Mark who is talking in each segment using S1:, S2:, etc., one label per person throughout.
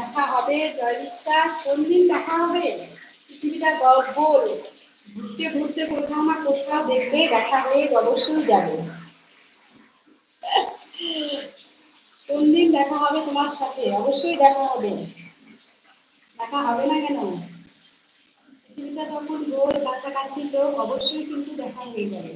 S1: দেখা হবে জয় বিশ্বাস, কোন দিন দেখা হবে? পৃথিবীটা গোল, ঘুরতে ঘুরতে কোথাও না কোথাও দেখবে দেখা হয়ে অবশ্যই যাবে। কোন দিন দেখা হবে তোমার সাথে? অবশ্যই দেখা হবে। দেখা হবে না কেন? পৃথিবীটা যখন গোল, কাছাকাছি তো অবশ্যই কিন্তু দেখা হয়ে যাবে।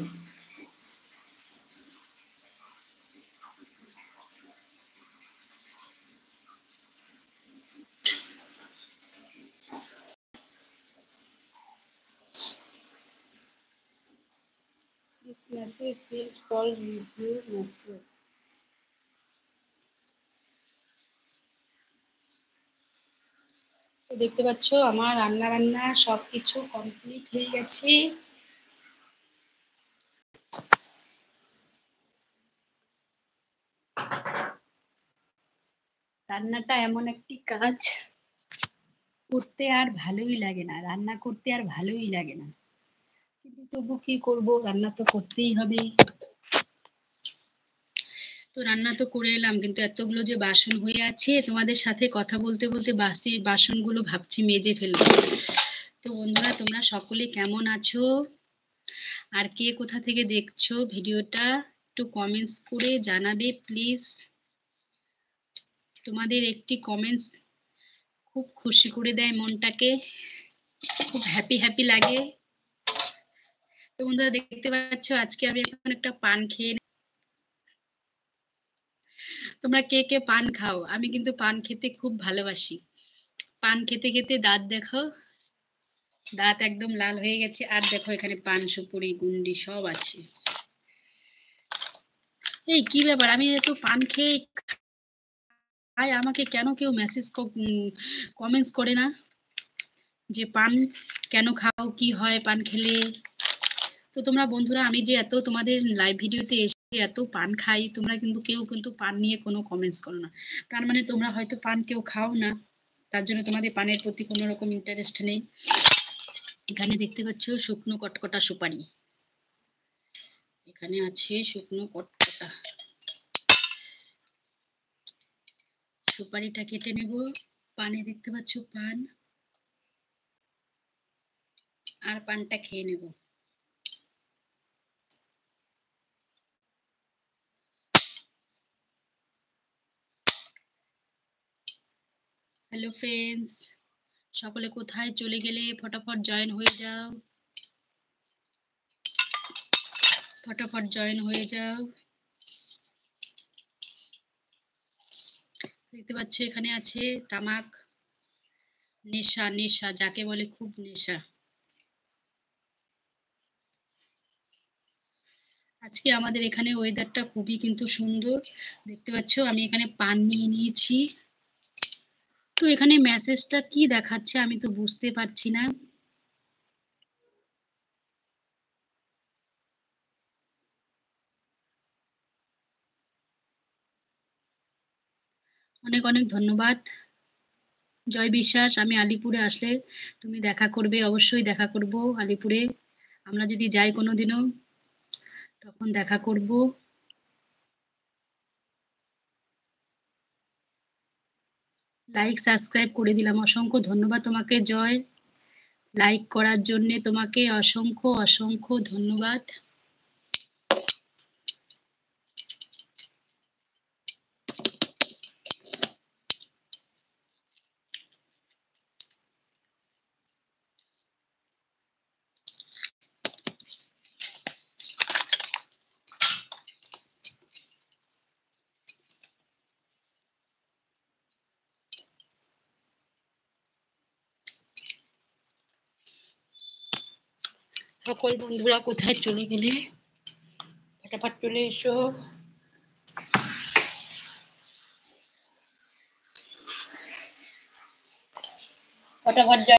S1: This message will call review network. দেখতে পাচ্ছ আমার রান্না বান্না সবকিছু কমপ্লিট হয়ে গেছে। রান্নাটা এমন একটি কাজ, করতে আর ভালোই লাগে না, রান্না করতে আর ভালোই লাগে না, কিন্তু তবু কি করব, রান্না তো করতেই হবে। তো রান্না তো করে এলাম, কিন্তু এতগুলো যে বাসন হয়ে আছে, তোমাদের সাথে কথা বলতে বলতে বাসনগুলো ভাবছি মেজে ফেলবো। তো বন্ধুরা, তোমরা সকলে কেমন আছো, আর কে কোথা থেকে দেখছো ভিডিওটা, একটু কমেন্টস করে জানাবে প্লিজ। তোমাদের একটি কমেন্টস খুব খুশি করে দেয় মনটাকে, খুব হ্যাপি হ্যাপি লাগে। তো বন্ধুরা, দেখতে পাচ্ছ আজকে আমি এখন একটা পান খেয়ে, তোমরা কে কে পান খাও? আমি কিন্তু পান খেতে খুব ভালোবাসি। পান খেতে খেতে দাঁত দেখো, দাঁত একদম লাল হয়ে গেছে। আর দেখো এখানে পান সুপুরি গুন্ডি সব আছে। এই কি ব্যাপার, আমি এত পান খেয়ে খাই, আমাকে কেন কেউ মেসেজ কমেন্টস করে না যে পান কেন খাও, কি হয় পান খেলে? তো তোমরা বন্ধুরা, আমি যে এত তোমাদের লাইভ ভিডিওতে এসে এত পান খাই, তোমরা কিন্তু কেউ কিন্তু পান নিয়ে কোনো কমেন্টস করো না। তার মানে তোমরা হয়তো পান কেউ খাও না, তার জন্য তোমাদের পানের প্রতি কোনো রকম ইন্টারেস্ট নেই। এখানে দেখতে পাচ্ছ শুকনো কটকটা সুপারি, এখানে আছে শুকনো কটকটা সুপারিটা কেটে নেব। পানে দেখতে পাচ্ছ পান, আর পানটা খেয়ে নেব। হ্যালো ফ্রেন্ডস, সকলে কোথায় চলে গেলে? ফটাফট জয়েন হয়ে যাও, ফটাফট জয়েন হয়ে যাও। দেখতে পাচ্ছ এখানে আছে তামাক, নেশা, নেশা যাকে বলে, খুব নেশা। আজকে আমাদের এখানে ওয়েদারটা খুবই কিন্তু সুন্দর। দেখতে পাচ্ছ আমি এখানে পান নিয়ে নিয়েছি। তো এখানে মেসেজটা কি দেখাচ্ছে আমি তো বুঝতে পারছি না। অনেক অনেক ধন্যবাদ জয় বিশ্বাস। আমি আলিপুরে আসলে তুমি দেখা করবে, অবশ্যই দেখা করব আলিপুরে। আমরা যদি যাই কোনোদিনও, তখন দেখা করব। লাইক সাবস্ক্রাইব করে দিলাম, অসংখ্য ধন্যবাদ তোমাকে জয়। লাইক করার জন্য তোমাকে অসংখ্য অসংখ্য ধন্যবাদ। সকল বন্ধুরা কোথায় চলে গেলে? ফটাফট চলে এসো। ফটাফট